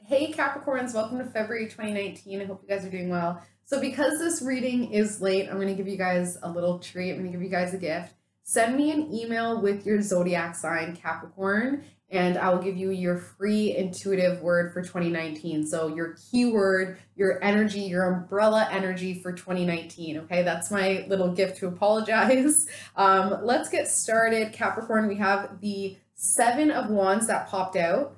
Hey Capricorns, welcome to February 2019. I hope you guys are doing well. So because this reading is late, I'm going to give you guys a little treat. I'm going to give you guys a gift. Send me an email with your zodiac sign, Capricorn, and I will give you your free intuitive word for 2019. So your keyword, your energy, your umbrella energy for 2019. Okay, that's my little gift to apologize. Let's get started. Capricorn, we have the Seven of Wands that popped out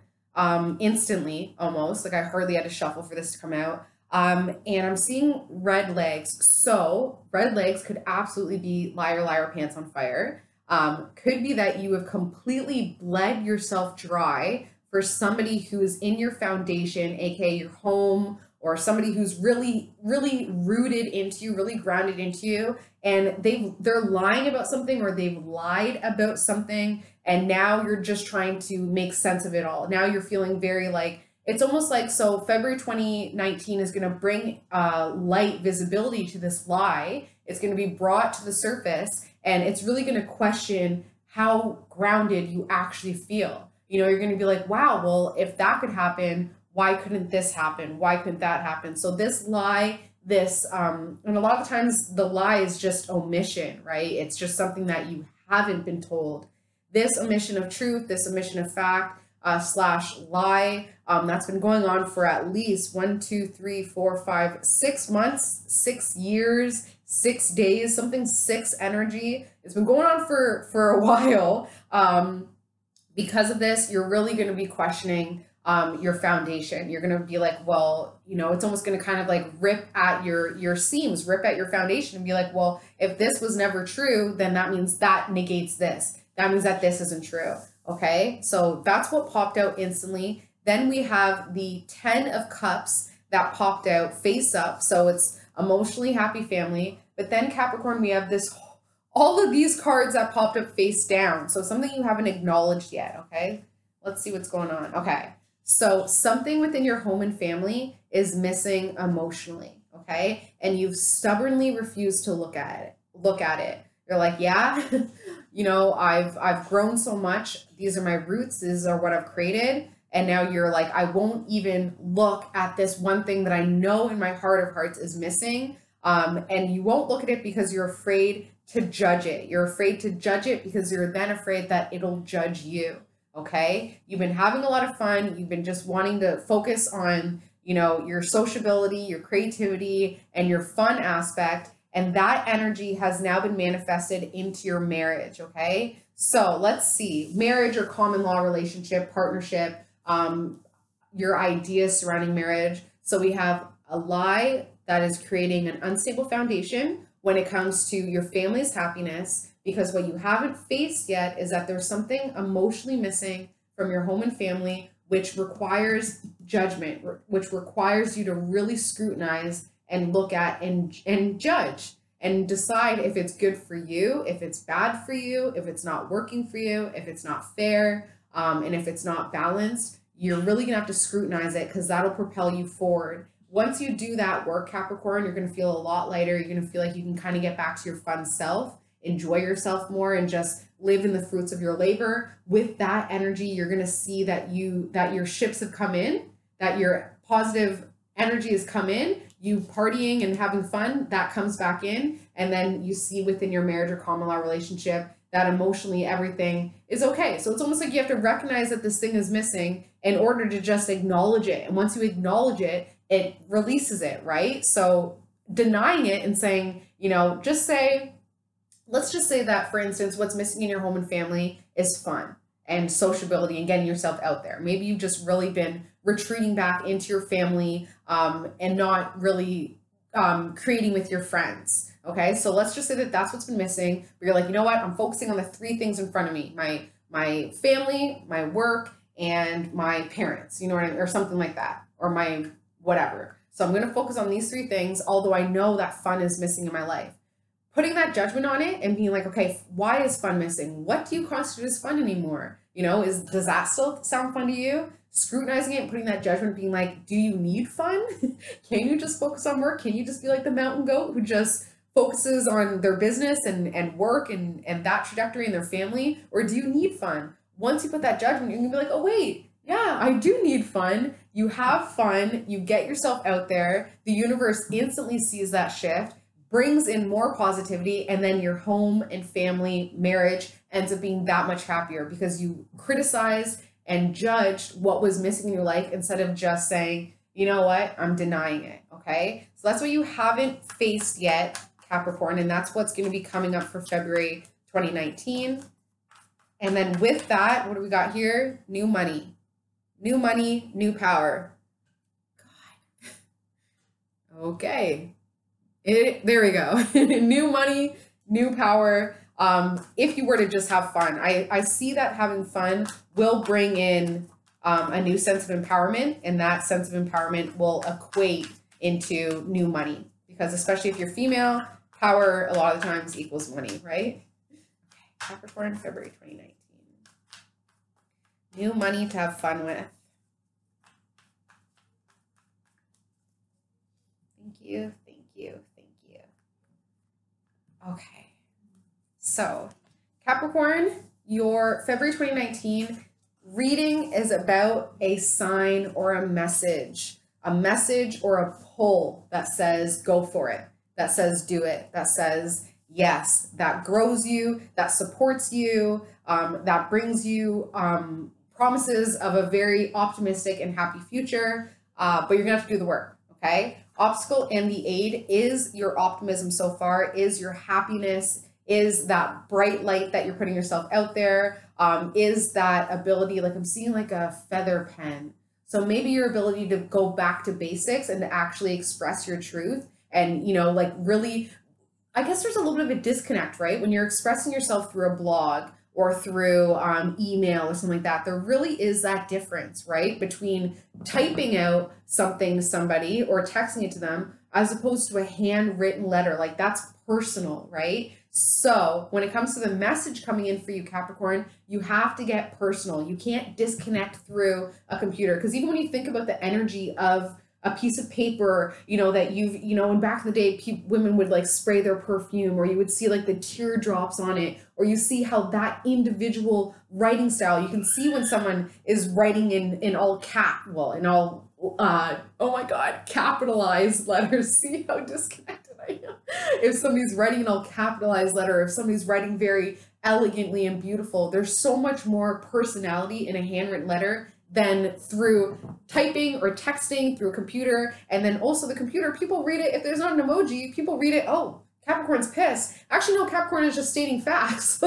instantly, almost. Like I hardly had to shuffle for this to come out. And I'm seeing red legs. So red legs could absolutely be liar, liar, pants on fire. Could be that you have completely bled yourself dry for somebody who's in your foundation, aka your home, or somebody who's really, really rooted into you, really grounded into you, and they're lying about something or they've lied about something, and now you're just trying to make sense of it all. Now you're feeling very like, it's almost like, so February 2019 is going to bring light visibility to this lie. It's going to be brought to the surface, and it's really going to question how grounded you actually feel. You know, you're going to be like, wow, well, if that could happen, why couldn't this happen? Why couldn't that happen? So this lie, and a lot of times the lie is just omission, right? It's just something that you haven't been told. This omission of truth, this omission of fact, slash lie, that's been going on for at least 1, 2, 3, 4, 5, 6 months, 6 years, 6 days, something 6 energy. It's been going on for a while. Because of this, you're really going to be questioning your foundation. You're going to be like, well, you know, it's almost going to kind of like rip at your seams, rip at your foundation and be like, well, if this was never true, then that means that negates this. That means that this isn't true. Okay. So that's what popped out instantly. Then we have the 10 of Cups that popped out face up. So it's emotionally happy family. But then Capricorn, we have all of these cards that popped up face down. So something you haven't acknowledged yet. Okay. Let's see what's going on. Okay. So something within your home and family is missing emotionally, okay? And you've stubbornly refused to look at it. You're like, yeah, you know, I've grown so much. These are my roots. These are what I've created. And now you're like, I won't even look at this one thing that I know in my heart of hearts is missing. And you won't look at it because you're afraid to judge it. You're afraid to judge it because you're then afraid that it'll judge you. Okay, you've been having a lot of fun. You've been just wanting to focus on, you know, your sociability, your creativity, and your fun aspect. And that energy has now been manifested into your marriage. Okay, so let's see, marriage or common law relationship, partnership, your ideas surrounding marriage. So we have a lie that is creating an unstable foundation when it comes to your family's happiness. Because what you haven't faced yet is that there's something emotionally missing from your home and family, which requires judgment, which requires you to really scrutinize and look at and judge and decide if it's good for you, if it's bad for you, if it's not working for you, if it's not fair, and if it's not balanced. You're really gonna have to scrutinize it because that'll propel you forward. Once you do that work, Capricorn, you're gonna feel a lot lighter. You're gonna feel like you can kind of get back to your fun self, enjoy yourself more, and just live in the fruits of your labor. With that energy, you're going to see that your ships have come in, that your positive energy has come in, you partying and having fun, that comes back in. And then you see within your marriage or common law relationship that emotionally everything is okay. So it's almost like you have to recognize that this thing is missing in order to just acknowledge it. And once you acknowledge it, it releases it, right? So denying it and saying, you know, let's just say that, for instance, what's missing in your home and family is fun and sociability and getting yourself out there. Maybe you've just really been retreating back into your family and not really creating with your friends. Okay, so let's just say that that's what's been missing. But you're like, you know what? I'm focusing on the 3 things in front of me: my family, my work, and my parents. You know what I mean? Or something like that, or my whatever. So I'm going to focus on these 3 things, although I know that fun is missing in my life. Putting that judgment on it and being like, okay, why is fun missing? What do you constitute as fun anymore? You know, does that still sound fun to you? Scrutinizing it and putting that judgment, being like, do you need fun? Can you just focus on work? Can you just be like the mountain goat who just focuses on their business and work and that trajectory and their family? Or do you need fun? Once you put that judgment, you're gonna be like, oh wait, Yeah, I do need fun. You have fun, you get yourself out there, the universe instantly sees that shift, brings in more positivity, and then your home and family, marriage ends up being that much happier because you criticized and judged what was missing in your life instead of just saying, you know what, I'm denying it. Okay. So that's what you haven't faced yet, Capricorn, and that's what's going to be coming up for February 2019. And then with that, what do we got here? New money. New money, new power. God. Okay. There we go. New money, new power. If you were to just have fun, I see that having fun will bring in a new sense of empowerment, and that sense of empowerment will equate into new money. Because especially if you're female, power a lot of times equals money, right? Okay, Capricorn, February 2019. New money to have fun with. Thank you, thank you, thank you. Okay, so Capricorn, your February 2019 reading is about a sign or a message or a pull that says go for it, that says do it, that says yes, that grows you, that supports you, that brings you promises of a very optimistic and happy future, but you're gonna have to do the work, okay? Obstacle and the aid is your optimism so far, is your happiness, is that bright light that you're putting yourself out there, is that ability, like I'm seeing like a feather pen. So maybe your ability to go back to basics and to actually express your truth and, you know, like really, I guess there's a little bit of a disconnect, right? When you're expressing yourself through a blog or through email or something like that, there really is that difference, right? Between typing out something to somebody or texting it to them as opposed to a handwritten letter. Like that's personal, right? So when it comes to the message coming in for you, Capricorn, you have to get personal. You can't disconnect through a computer, because even when you think about the energy of a piece of paper, you know, that you've, you know, and back in the day, women would like spray their perfume, or you would see like the teardrops on it, or you see how that individual writing style, you can see when someone is writing in all in all, oh my God, capitalized letters. See how disconnected I am? If somebody's writing an all capitalized letter, if somebody's writing very elegantly and beautiful, there's so much more personality in a handwritten letter than through typing or texting through a computer. And then also the computer, people read it, if there's not an emoji, people read it, oh, Capricorn's pissed. Actually, no, Capricorn is just stating facts.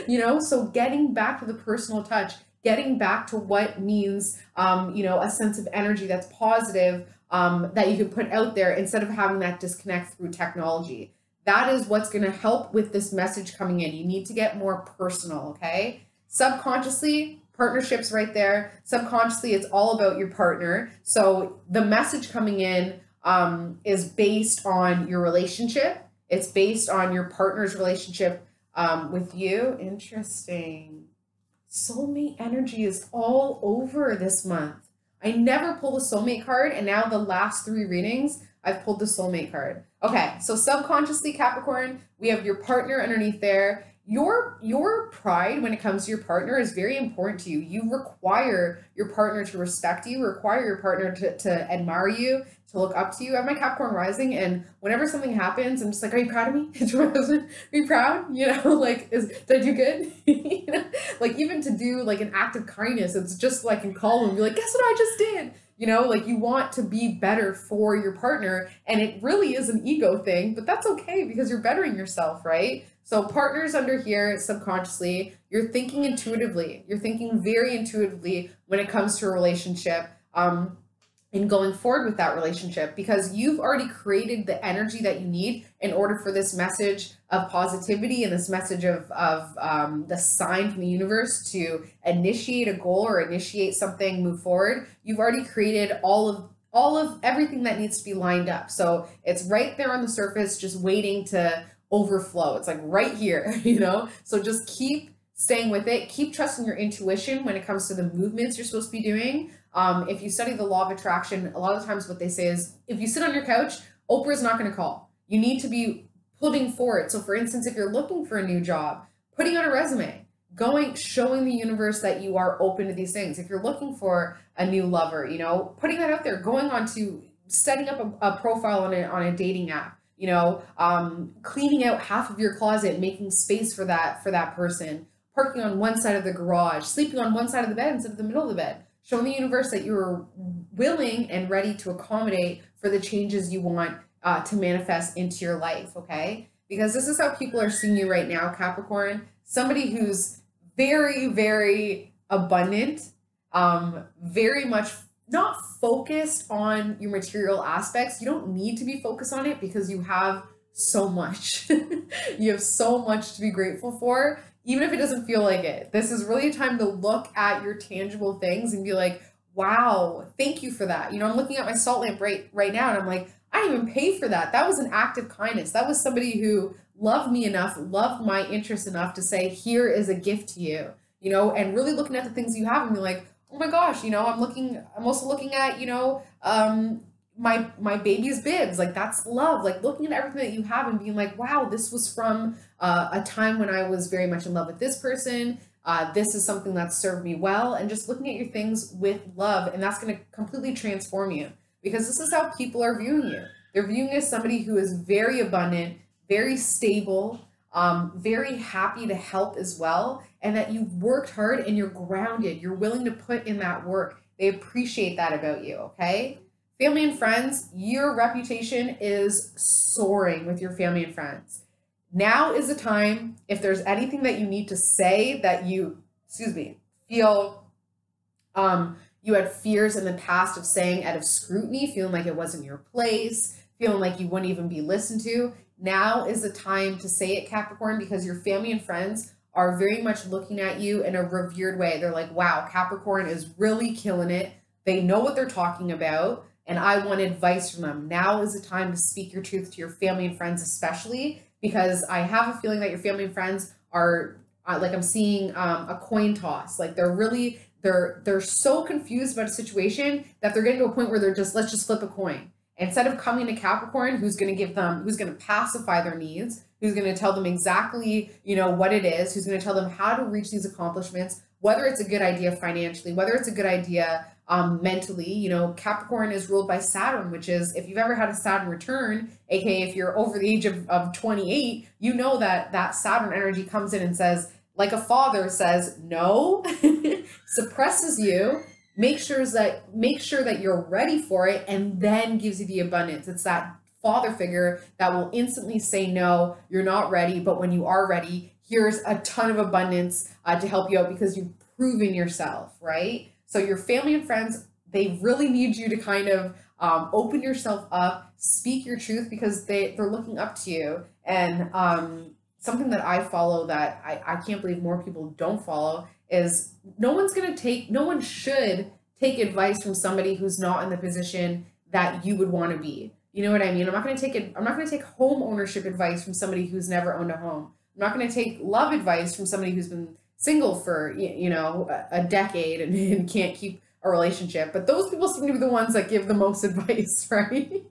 You know, so getting back to the personal touch, getting back to what means, you know, a sense of energy that's positive, that you can put out there instead of having that disconnect through technology. That is what's going to help with this message coming in. You need to get more personal, okay? Subconsciously, partnerships right there. Subconsciously, it's all about your partner. So the message coming in is based on your relationship. It's based on your partner's relationship with you. Interesting. Soulmate energy is all over this month. I never pulled a soulmate card, and now the last 3 readings, I've pulled the soulmate card. Okay, so subconsciously, Capricorn, we have your partner underneath there. Your pride when it comes to your partner is very important to you. You require your partner to respect you, require your partner to admire you, to look up to you. I have my Capricorn rising, and whenever something happens, I'm just like, are you proud of me? Are you proud? You know, like, did I do good? You know? Like, even to do like an act of kindness, it's just like in call and be like, guess what I just did? You know, like you want to be better for your partner, and it really is an ego thing, but that's okay because you're bettering yourself, right? So partners under here, subconsciously, you're thinking intuitively. You're thinking very intuitively when it comes to a relationship, and going forward with that relationship, because you've already created the energy that you need in order for this message of positivity and this message of the sign from the universe to initiate a goal or initiate something, move forward. You've already created all of everything that needs to be lined up. So it's right there on the surface, just waiting to overflow. It's like right here, you know? So just keep staying with it. Keep trusting your intuition when it comes to the movements you're supposed to be doing. If you study the law of attraction, a lot of times what they say is, if you sit on your couch, Oprah's not going to call. You need to be putting forward. So for instance, if you're looking for a new job, putting on a resume, showing the universe that you are open to these things. If you're looking for a new lover, you know, putting that out there, going on to setting up a profile on a dating app, you know, cleaning out half of your closet, making space for that person, parking on one side of the garage, sleeping on one side of the bed instead of the middle of the bed, showing the universe that you're willing and ready to accommodate for the changes you want to manifest into your life, okay? Because this is how people are seeing you right now, Capricorn. Somebody who's very, very abundant, very much not focused on your material aspects. You don't need to be focused on it because you have so much. You have so much to be grateful for, even if it doesn't feel like it. This is really a time to look at your tangible things and be like, wow, thank you for that. You know, I'm looking at my salt lamp right now and I'm like, I didn't even pay for that. That was an act of kindness. That was somebody who loved me enough, loved my interest enough to say, here is a gift to you, you know, and really looking at the things you have and be like, oh my gosh, you know, I'm also looking at, you know, my baby's bibs, like that's love, like looking at everything that you have and being like, wow, this was from a time when I was very much in love with this person. This is something that served me well, and just looking at your things with love, and that's going to completely transform you, because this is how people are viewing you. They're viewing you as somebody who is very abundant, very stable, very happy to help as well, and that you've worked hard and you're grounded. You're willing to put in that work. They appreciate that about you, okay? Family and friends, your reputation is soaring with your family and friends. Now is the time, if there's anything that you need to say that you, feel you had fears in the past of saying out of scrutiny, feeling like it wasn't your place, feeling like you wouldn't even be listened to, now is the time to say it, Capricorn, because your family and friends are very much looking at you in a revered way. They're like, wow, Capricorn is really killing it. They know what they're talking about, and I want advice from them. Now is the time to speak your truth to your family and friends, especially because I have a feeling that your family and friends are like, I'm seeing a coin toss. Like they're so confused about a situation that they're getting to a point where they're just, let's just flip a coin. Instead of coming to Capricorn, who's going to pacify their needs, who's going to tell them exactly, you know, what it is, who's going to tell them how to reach these accomplishments, whether it's a good idea financially, whether it's a good idea mentally. You know, Capricorn is ruled by Saturn, which is, if you've ever had a Saturn return, aka if you're over the age of 28, you know that Saturn energy comes in and says, like a father says, no, suppresses you, make sure that you're ready for it, and then gives you the abundance. It's that father figure that will instantly say, no, you're not ready, but when you are ready, here's a ton of abundance to help you out because you've proven yourself, right? So your family and friends, they really need you to kind of open yourself up, speak your truth, because they're looking up to you. And something that I follow that I can't believe more people don't follow is no one should take advice from somebody who's not in the position that you would want to be. You know what I mean? I'm not going to take home ownership advice from somebody who's never owned a home. I'm not going to take love advice from somebody who's been single for, you know, a decade and can't keep a relationship. But those people seem to be the ones that give the most advice, right?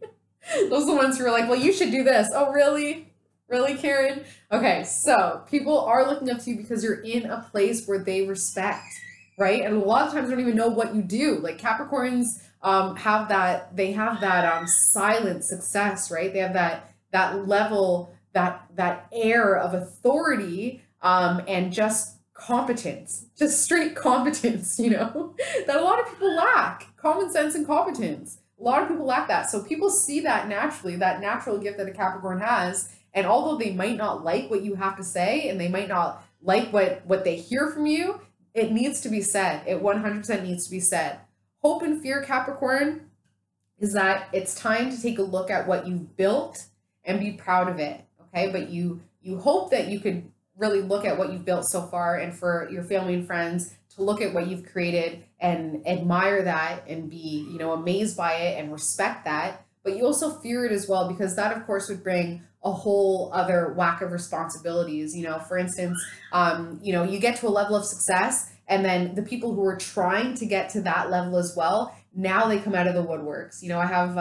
Those are the ones who are like, well, you should do this. Oh, really? Really, Karen? Okay, so people are looking up to you because you're in a place where they respect, right? And a lot of times they don't even know what you do. Like Capricorns have that silent success, right? They have that level, that air of authority and just competence, just straight competence, you know, that a lot of people lack. Common sense and competence. A lot of people lack that. So people see that naturally, that natural gift that a Capricorn has. And although they might not like what you have to say, and they might not like what they hear from you, it needs to be said. It 100% needs to be said. Hope and fear, Capricorn, is that it's time to take a look at what you've built and be proud of it. Okay, but you hope that you could really look at what you've built so far, and for your family and friends to look at what you've created and admire that and be, you know, amazed by it and respect that. But you also fear it as well, because that, of course, would bring a whole other whack of responsibilities. You know, for instance, you know, you get to a level of success, and then the people who are trying to get to that level as well, now they come out of the woodworks. You know, I have,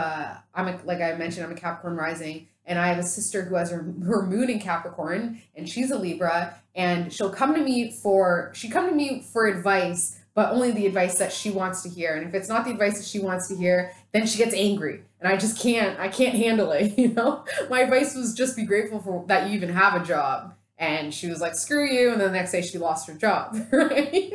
like I mentioned, I'm a Capricorn rising, and I have a sister who has her moon in Capricorn, and she's a Libra, and she'll come to me for advice, but only the advice that she wants to hear. And if it's not the advice that she wants to hear, then she gets angry. And I can't handle it, you know? My advice was just be grateful for that you even have a job. And she was like, screw you. And then the next day she lost her job, right?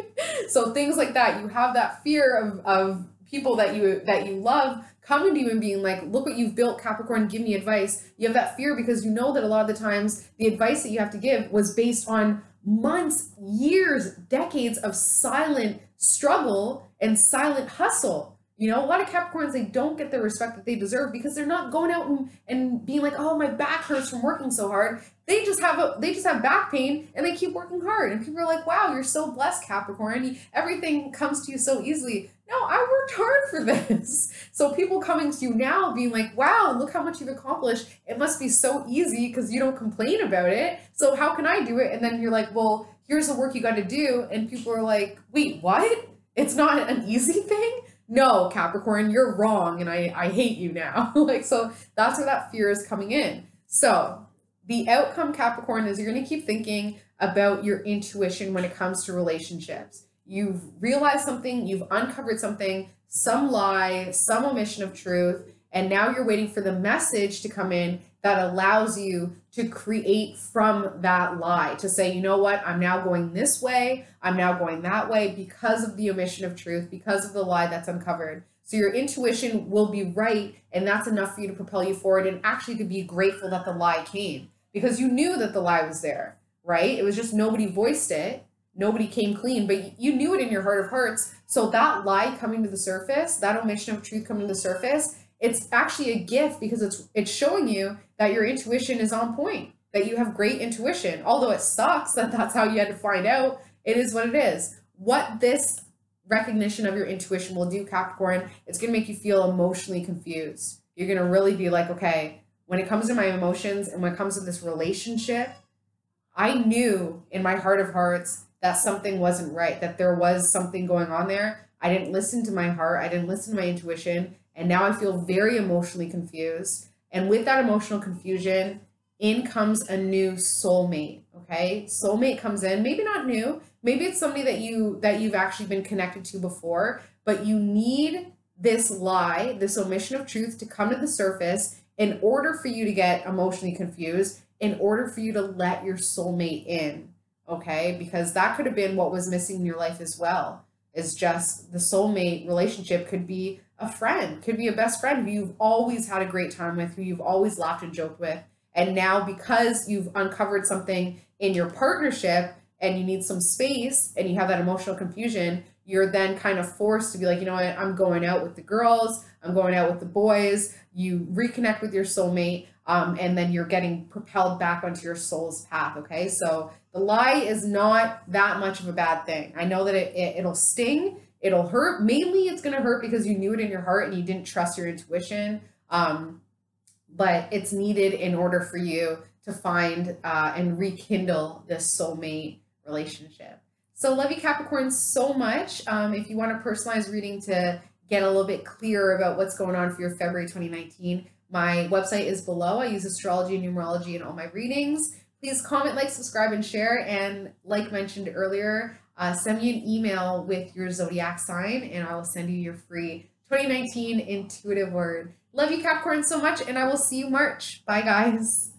So things like that, you have that fear of people that you love coming to you and being like, look what you've built, Capricorn, give me advice. You have that fear because you know that a lot of the times the advice that you have to give was based on months, years, decades of silent struggle and silent hustle. You know, a lot of Capricorns, they don't get the respect that they deserve because they're not going out and being like, oh, my back hurts from working so hard. They just have back pain and they keep working hard. And people are like, wow, you're so blessed, Capricorn. Everything comes to you so easily. No, I worked hard for this. So people coming to you now being like, wow, look how much you've accomplished. It must be so easy because you don't complain about it. So how can I do it? And then you're like, well, here's the work you got to do. And people are like, wait, what? It's not an easy thing? No, Capricorn, you're wrong. And I hate you now. Like, so that's where that fear is coming in. So the outcome, Capricorn, is you're going to keep thinking about your intuition when it comes to relationships. You've realized something, you've uncovered something, some lie, some omission of truth, and now you're waiting for the message to come in that allows you to create from that lie, to say, you know what, I'm now going this way, I'm now going that way because of the omission of truth, because of the lie that's uncovered. So your intuition will be right, and that's enough for you to propel you forward and actually to be grateful that the lie came because you knew that the lie was there, right? It was just nobody voiced it. Nobody came clean, but you knew it in your heart of hearts. So that lie coming to the surface, that omission of truth coming to the surface, it's actually a gift because it's showing you that your intuition is on point, that you have great intuition. Although it sucks that that's how you had to find out, it is what it is. What this recognition of your intuition will do, Capricorn, it's going to make you feel emotionally confused. You're going to really be like, okay, when it comes to my emotions and when it comes to this relationship, I knew in my heart of hearts that something wasn't right, that there was something going on there. I didn't listen to my heart. I didn't listen to my intuition. And now I feel very emotionally confused. And with that emotional confusion, in comes a new soulmate, okay? Soulmate comes in, maybe not new, maybe it's somebody that you've actually been connected to before, but you need this lie, this omission of truth to come to the surface in order for you to get emotionally confused, in order for you to let your soulmate in, okay? Because that could have been what was missing in your life as well, is just the soulmate relationship could be a friend, could be a best friend who you've always had a great time with, who you've always laughed and joked with. And now because you've uncovered something in your partnership and you need some space and you have that emotional confusion, you're then kind of forced to be like, you know what, I'm going out with the girls, I'm going out with the boys. You reconnect with your soulmate, and then you're getting propelled back onto your soul's path, okay? So the lie is not that much of a bad thing. I know that it'll sting, it'll hurt. Mainly it's gonna hurt because you knew it in your heart and you didn't trust your intuition, but it's needed in order for you to find and rekindle this soulmate relationship. So love you, Capricorn, so much. If you want a personalized reading to get a little bit clearer about what's going on for your February 2019, my website is below. I use astrology and numerology in all my readings. Please comment, like, subscribe, and share. And like mentioned earlier, send me an email with your zodiac sign and I will send you your free 2019 intuitive word. Love you, Capricorn, so much, and I will see you March. Bye, guys.